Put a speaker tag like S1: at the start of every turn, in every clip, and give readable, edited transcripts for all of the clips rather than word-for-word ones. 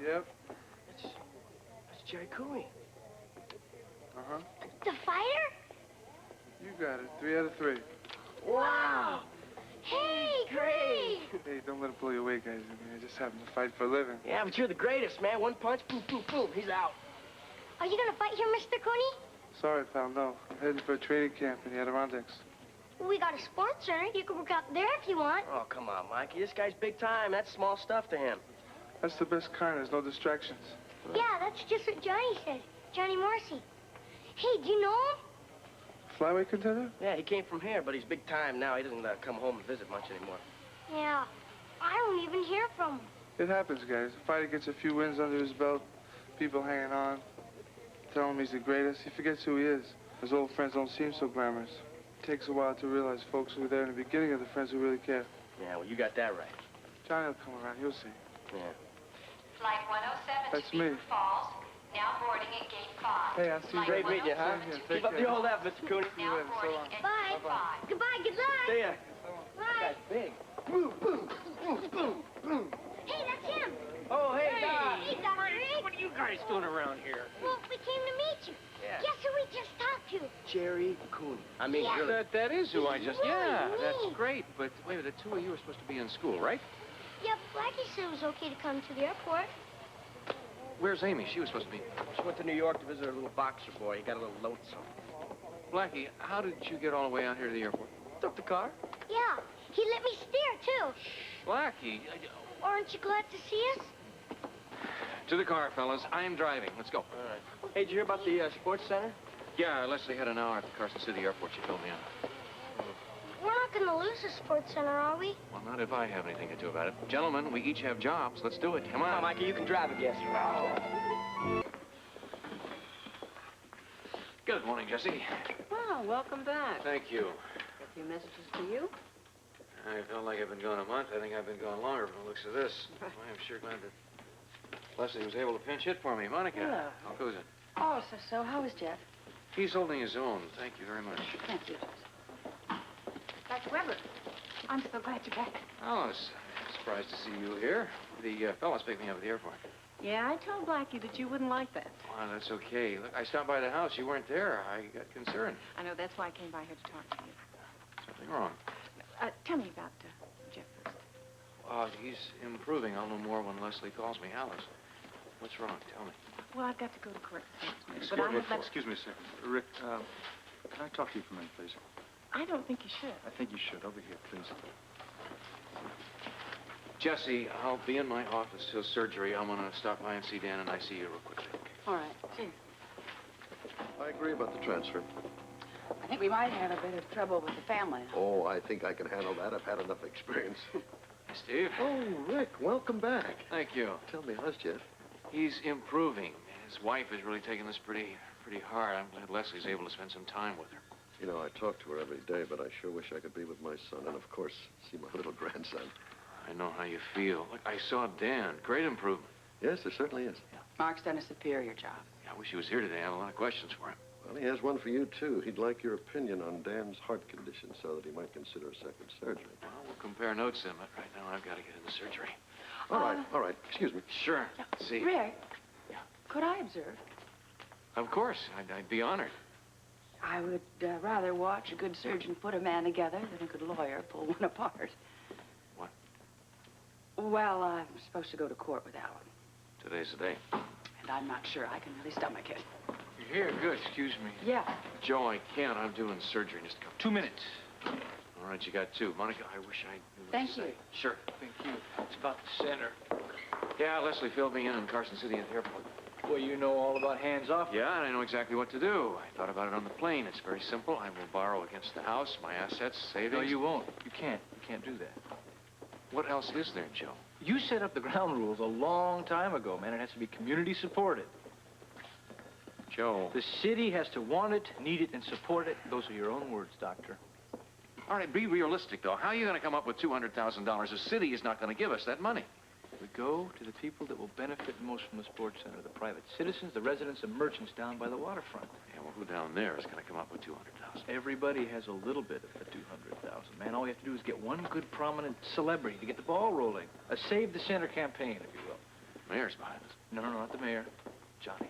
S1: Yep.
S2: That's Jerry Cooney.
S1: Uh-huh.
S3: The fighter?
S1: You got it. 3 out of 3.
S2: Wow!
S3: Hey, great!
S1: Hey, don't let him pull you away, guys. I mean, I just happen to fight for a living.
S2: Yeah, but you're the greatest, man. One punch, boom, boom, boom. He's out.
S3: Are you gonna fight here, Mr. Cooney?
S1: Sorry, pal, no. I'm heading for a training camp in the Adirondacks.
S3: We got a sports center. You can work out there if you want.
S2: Oh, come on, Mikey. This guy's big time. That's small stuff to him.
S1: That's the best kind. There's no distractions.
S3: Yeah, that's just what Johnny said. Johnny Morrissey. Hey, do you know him?
S1: Flyweight contender?
S2: Yeah, he came from here, but he's big time now. He doesn't come home and visit much anymore.
S3: Yeah, I don't even hear from him.
S1: It happens, guys. A fighter gets a few wins under his belt, people hanging on, telling him he's the greatest. He forgets who he is. His old friends don't seem so glamorous. It takes a while to realize folks who were there in the beginning are the friends who really care.
S2: Yeah, well, you got that right.
S1: Johnny will come around. You'll see.
S2: Yeah.
S4: Flight 107
S1: That's
S4: to Beaver
S1: me.
S4: Falls, now boarding at Gate 5.
S1: Hey, I'll see you.
S2: Great meeting you, huh? Keep up the old effort, Mr. Cooney.
S4: Now
S1: later. So
S4: boarding
S1: long.
S4: at
S3: Bye.
S4: Gate 5.
S3: Goodbye, good luck.
S2: See ya.
S3: Bye.
S2: That's big. Boom, boom, boom, boom, boom.
S3: Hey, that's him.
S2: Oh, hey, Doc.
S3: Hey, Dr. Riggs.
S5: What are you guys doing around here?
S3: Well, we came to meet you.
S2: Yeah.
S3: Guess who we just talked to?
S2: Jerry Cooney. I mean,
S3: Yeah.
S2: really.
S5: That is who I just...
S3: Really
S5: Yeah, that's
S3: neat.
S5: great. But wait a minute, the two of you are supposed to be in school, right?
S3: Yeah, Blackie said it was okay to come to the airport.
S5: Where's Amy? She was supposed to be...
S2: She went to New York to visit her little boxer boy. He got a little lonesome.
S5: Blackie, how did you get all the way out here to the airport?
S2: Took the car.
S3: Yeah, he let me steer, too.
S5: Blackie,
S3: Aren't you glad to see us?
S5: to the car, fellas. I'm driving. Let's go.
S2: All right. Hey, did you hear about the sports center?
S5: Yeah, Lesley had an hour at the Carson City airport. She filled me in.
S3: We're not going to lose the sports center, are we?
S5: Well, not if I have anything to do about it. Gentlemen, we each have jobs. Let's do it. Come
S2: Come on,
S5: on.
S2: Mikey, you can drive, I guess.
S5: Good morning, Jesse.
S6: Well, welcome back.
S5: Thank you.
S6: A few messages for you.
S5: I felt like I've been gone a month. I think I've been gone longer from the looks of this. I am sure glad that Lesley was able to pinch hit for me. Monica,
S6: Hello.
S5: how goes it?
S6: Oh, so how is Jeff?
S5: He's holding his own. Thank you very much.
S6: Thank you. Dr. Weber, I'm so glad you're back.
S5: Alice, I'm surprised to see you here. The fellas picked me up at the airport.
S6: Yeah, I told Blackie that you wouldn't like that.
S5: Well, that's okay. Look, I stopped by the house. You weren't there. I got concerned.
S6: I know, that's why I came by here to talk to you.
S5: Something wrong.
S6: Tell me about Jeff first.
S5: He's improving. I'll know more when Lesley calls me. Alice, what's wrong? Tell me.
S6: Well, I've got to go to court this
S7: Excuse,
S6: afternoon, but
S7: excuse me, sir. Rick, can I talk to you for a minute, please?
S6: I don't think you should.
S7: I think you should. Over here, please.
S5: Jesse, I'll be in my office till surgery. I'm going to stop by and see Dan, and I see you real quickly.
S6: All right. See you.
S8: I agree about the transfer.
S6: I think we might have a bit of trouble with the family.
S8: Oh, I think I can handle that. I've had enough experience.
S5: Hey, Steve.
S8: Oh, Rick, welcome back.
S5: Thank you.
S8: Tell me, how's Jeff?
S5: He's improving. His wife is really taking this pretty hard. I'm glad Leslie's able to spend some time with her.
S8: You know, I talk to her every day, but I sure wish I could be with my son and, of course, see my little grandson.
S5: I know how you feel. Look, I saw Dan. Great improvement.
S8: Yes, there certainly is.
S6: Mark's done a superior job.
S5: I wish he was here today. I have a lot of questions for him.
S8: Well, he has one for you, too. He'd like your opinion on Dan's heart condition so that he might consider a second surgery.
S5: Well, we'll compare notes then, but right now I've got to get into surgery.
S8: All right. Excuse me.
S5: Sure. See.
S6: Rick, could I observe?
S5: Of course. I'd be honored.
S6: I would rather watch a good surgeon put a man together than a good lawyer pull one apart.
S5: What?
S6: Well, I'm supposed to go to court with Alan,
S5: Today's the day.
S6: and I'm not sure I can really stomach it.
S5: You're here. Good. Excuse me.
S6: Yeah.
S5: Joe, I can't. I'm doing surgery in just a couple.
S7: 2 minutes.
S5: All right, you got two. Monica, I wish I knew what
S6: Thank
S5: to say.
S6: you.
S5: Sure.
S7: Thank you. It's about the center.
S5: Yeah, Lesley filled me in Carson City at the airport.
S7: Well, you know all about hands-off.
S5: Yeah, and I know exactly what to do. I thought about it on the plane. It's very simple. I will borrow against the house, my assets, savings.
S7: No, you won't. You can't. You can't do that.
S5: What else is there, Joe?
S7: You set up the ground rules a long time ago, man. It has to be community supported.
S5: Joe.
S7: The city has to want it, need it, and support it. Those are your own words, Doctor.
S5: All right, be realistic, though. How are you going to come up with $200,000? The city is not going to give us that money.
S7: We go to the people that will benefit most from the sports center, the private citizens, the residents, and merchants down by the waterfront.
S5: Yeah, well, who down there is going to come up with $200,000?
S7: Everybody has a little bit of the $200,000, man. All you have to do is get one good prominent celebrity to get the ball rolling. A Save the Center campaign, if you will.
S5: Mayor's behind us.
S7: No, not the mayor. Johnny.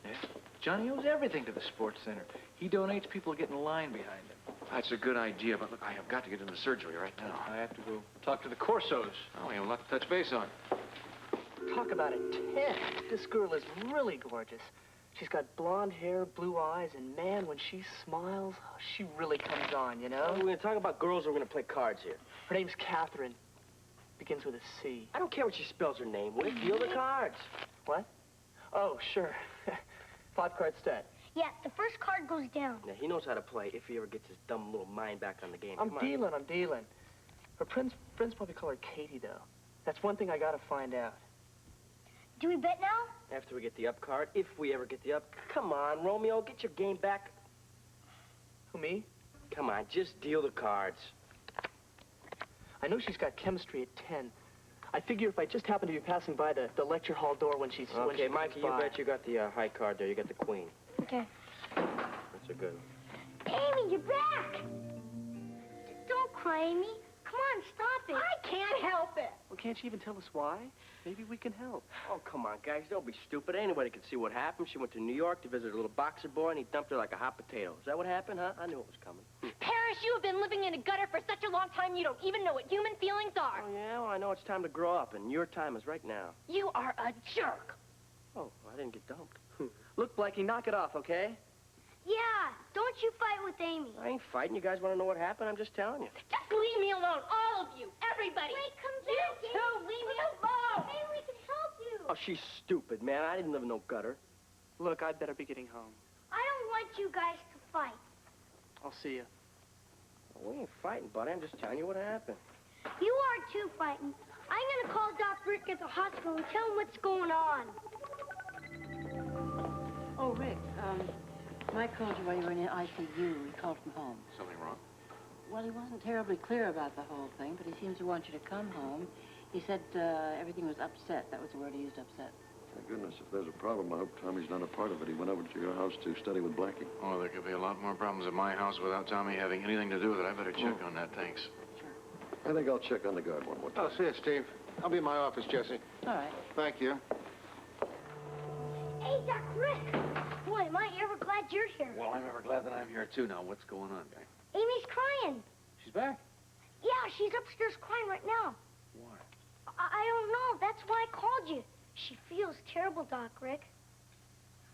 S7: Yeah? Johnny owes everything to the sports center. He donates, people get in line behind him.
S5: That's a good idea, but look, I have got to get into surgery right now.
S7: I have to go talk to the Corsos.
S5: Oh, we have a lot to touch base on.
S9: Talk about a 10. This girl is really gorgeous. She's got blonde hair, blue eyes, and man, when she smiles, she really comes on, you know?
S2: We're going to talk about girls or we're going to play cards here?
S9: Her name's Catherine. Begins with a C.
S2: I don't care what she spells her name with. Deal the cards.
S9: What? Oh, sure. 5-card stat.
S3: Yeah, the first card goes down.
S2: Now, he knows how to play if he ever gets his dumb little mind back on the game.
S9: I'm
S2: Come on.
S9: dealing. Her friends probably call her Katie, though. That's one thing I gotta find out.
S3: Do we bet now?
S2: After we get the up card, if we ever get the up. Come on, Romeo, get your game back.
S9: Who, me?
S2: Come on, just deal the cards.
S9: I know she's got chemistry at 10. I figure if I just happen to be passing by the lecture hall door when she's when
S2: Okay,
S9: she
S2: Mikey,
S9: comes
S2: you
S9: by.
S2: bet you got the high card there. You got the queen.
S3: Okay.
S2: That's a good one.
S3: Amy, you're back! Don't cry, Amy. Come on, stop it. I can't help it.
S9: Well, can't she even tell us why? Maybe we can help.
S2: Oh, come on, guys. Don't be stupid. Anybody can see what happened. She went to New York to visit a little boxer boy, and he dumped her like a hot potato. Is that what happened, huh? I knew it was coming.
S10: Paris, you have been living in a gutter for such a long time you don't even know what human feelings are.
S2: Oh, yeah? Well, I know it's time to grow up, and your time is right now.
S10: You are a jerk.
S2: Oh, I didn't get dumped.
S9: Look, Blackie, knock it off, okay?
S3: Yeah, don't you fight with Amy.
S2: I ain't fighting. You guys want to know what happened? I'm just telling you.
S10: Just leave me alone, all of you, everybody.
S3: Wait, come
S10: You
S3: back,
S10: too,
S3: Amy.
S10: leave me alone.
S3: Maybe we can help you.
S2: Oh, she's stupid, man. I didn't live in no gutter.
S9: Look, I'd better be getting home.
S3: I don't want you guys to fight.
S9: I'll see you.
S2: Well, we ain't fighting, buddy. I'm just telling you what happened.
S3: You are too fighting. I'm gonna call Doc Rick at the hospital and tell him what's going on.
S6: Oh, Rick, Mike called you while you were in the ICU. He called from home.
S5: Something wrong?
S6: Well, he wasn't terribly clear about the whole thing, but he seems to want you to come home. He said everything was upset. That was the word he used, upset.
S8: My goodness, if there's a problem, I hope Tommy's not a part of it. He went over to your house to study with Blackie.
S5: Oh, there could be a lot more problems at my house without Tommy having anything to do with it. I better check on that, thanks.
S8: I think I'll check on the guard one more time.
S11: Oh, see you, Steve. I'll be in my office, Jesse.
S6: All right.
S11: Thank you.
S3: Hey, Doc Rick. Boy, am I ever glad you're here.
S5: Well, I'm ever glad that I'm here, too. Now, what's going on, guy?
S3: Amy's crying.
S5: She's back?
S3: Yeah, she's upstairs crying right now.
S5: Why?
S3: I don't know. That's why I called you. She feels terrible, Doc Rick.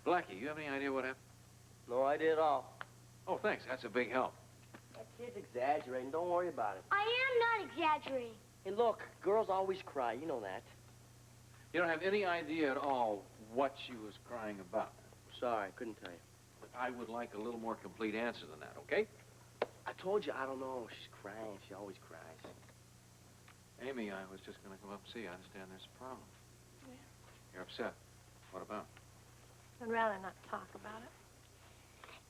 S5: Blackie, you have any idea what happened?
S2: No idea at all.
S5: Oh, thanks. That's a big help.
S2: That kid's exaggerating. Don't worry about it.
S3: I am not exaggerating.
S2: Hey, look, girls always cry. You know that.
S5: You don't have any idea at all what she was crying about.
S2: Sorry, couldn't tell you.
S5: But I would like a little more complete answer than that, okay?
S2: I told you, I don't know. She's crying. She always cries.
S5: Amy, I was just going to come up and see you. I understand there's a problem. You're upset. What about?
S10: I'd rather not talk about it.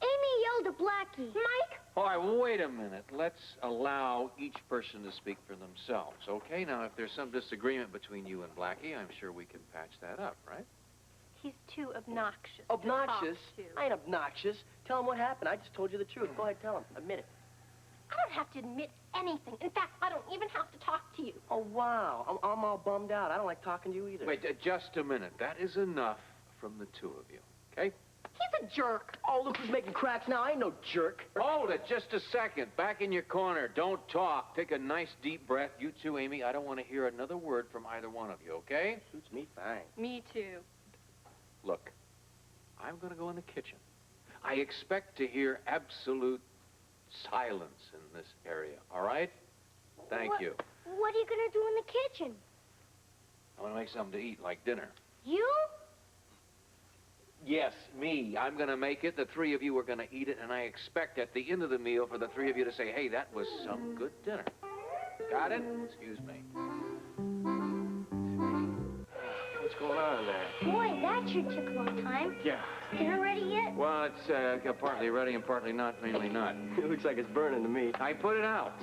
S3: Amy yelled at Blackie. Mike?
S5: All right, well, wait a minute. Let's allow each person to speak for themselves, okay? Now, if there's some disagreement between you and Blackie, I'm sure we can patch that up, right?
S10: He's too obnoxious.
S2: Obnoxious?
S10: To talk to.
S2: I ain't obnoxious. Tell him what happened. I just told you the truth. Go ahead, tell him. Admit it.
S10: I don't have to admit anything. In fact, I don't even have to talk to you.
S2: Oh, wow. I'm all bummed out. I don't like talking to you either.
S5: Wait, just a minute. That is enough from the two of you, okay?
S10: He's a jerk.
S2: Oh, look who's making cracks now. I ain't no jerk.
S5: Hold it just a second. Back in your corner. Don't talk. Take a nice deep breath. You too, Amy. I don't want to hear another word from either one of you, okay?
S2: Suits me fine.
S10: Me too.
S5: Look, I'm going to go in the kitchen. I expect to hear absolute silence in this area, all right? Thank you.
S3: What are you going to do in the kitchen?
S5: I want to make something to eat, like dinner.
S3: You?
S5: Yes, me. I'm going to make it. The three of you are going to eat it, and I expect at the end of the meal for the three of you to say, hey, that was some good dinner. Got it? Excuse me.
S2: What's going on there?
S3: Boy, that sure took a long time.
S5: Yeah.
S3: Dinner ready yet?
S5: Well, it's partly ready and partly not, mainly not.
S2: It looks like it's burning to me.
S5: I put it out.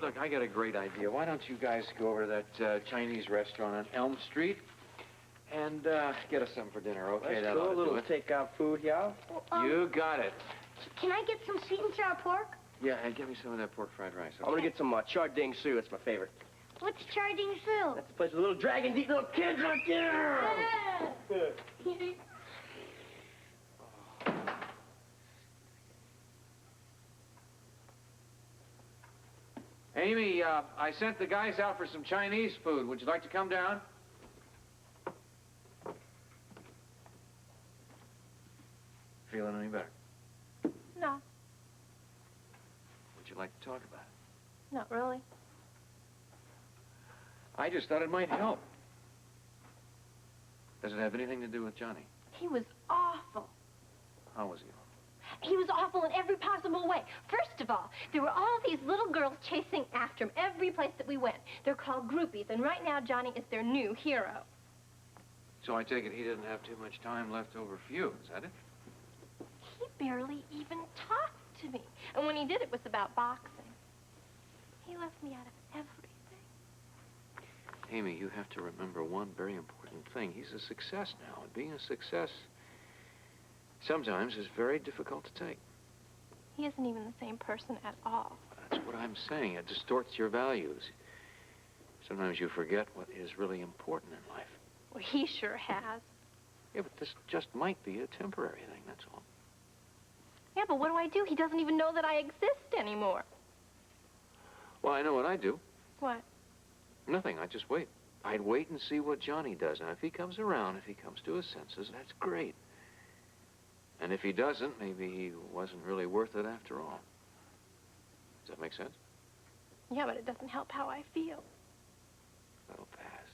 S5: Look, I got a great idea. Why don't you guys go over to that Chinese restaurant on Elm Street and get us something for dinner, okay?
S2: That's
S5: That'll
S2: cool. A
S5: do
S2: little
S5: it.
S2: takeout food, y'all.
S5: You got it.
S3: Can I get some sweet and sour pork?
S5: Yeah, and get me some of that pork fried rice.
S2: I'm going to get some charding soup. It's my favorite.
S3: What's charging through?
S2: That's the place with little dragons eat little kids right there.
S5: Amy, I sent the guys out for some Chinese food. Would you like to come down? Feeling any better?
S10: No,
S5: Would you like to talk about it?
S10: not really.
S5: I just thought it might help. Does it have anything to do with Johnny?
S10: He was awful.
S5: How was he?
S10: He was awful in every possible way. First of all, there were all these little girls chasing after him every place that we went. They're called groupies, and right now Johnny is their new hero.
S5: So I take it he didn't have too much time left over for you, is that it?
S10: He barely even talked to me. And when he did, it was about boxing. He left me out of everything.
S5: Amy, you have to remember one very important thing. He's a success now, and being a success sometimes is very difficult to take.
S10: He isn't even the same person at all.
S5: That's what I'm saying. It distorts your values. Sometimes you forget what is really important in life.
S10: Well, he sure has.
S5: Yeah, but this just might be a temporary thing, that's all.
S10: Yeah, but what do? He doesn't even know that I exist anymore.
S5: Well, I know what I do.
S10: What?
S5: Nothing. I just wait. I'd wait and see what Johnny does. Now, if he comes around, if he comes to his senses, that's great. And if he doesn't, maybe he wasn't really worth it after all. Does that make sense?
S10: Yeah, but it doesn't help how I feel.
S5: That'll pass.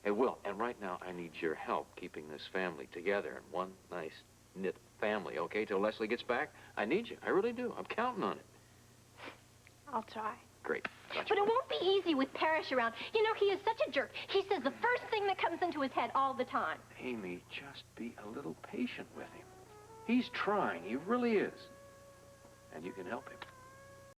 S5: It will. And right now, I need your help keeping this family together in one nice, knit family, okay? Till Lesley gets back, I need you. I really do. I'm counting on it.
S10: I'll try.
S5: Great.
S10: But it won't be easy with Parrish around. You know, he is such a jerk. He says the first thing that comes into his head all the time.
S5: Amy, just be a little patient with him. He's trying. He really is. And you can help him.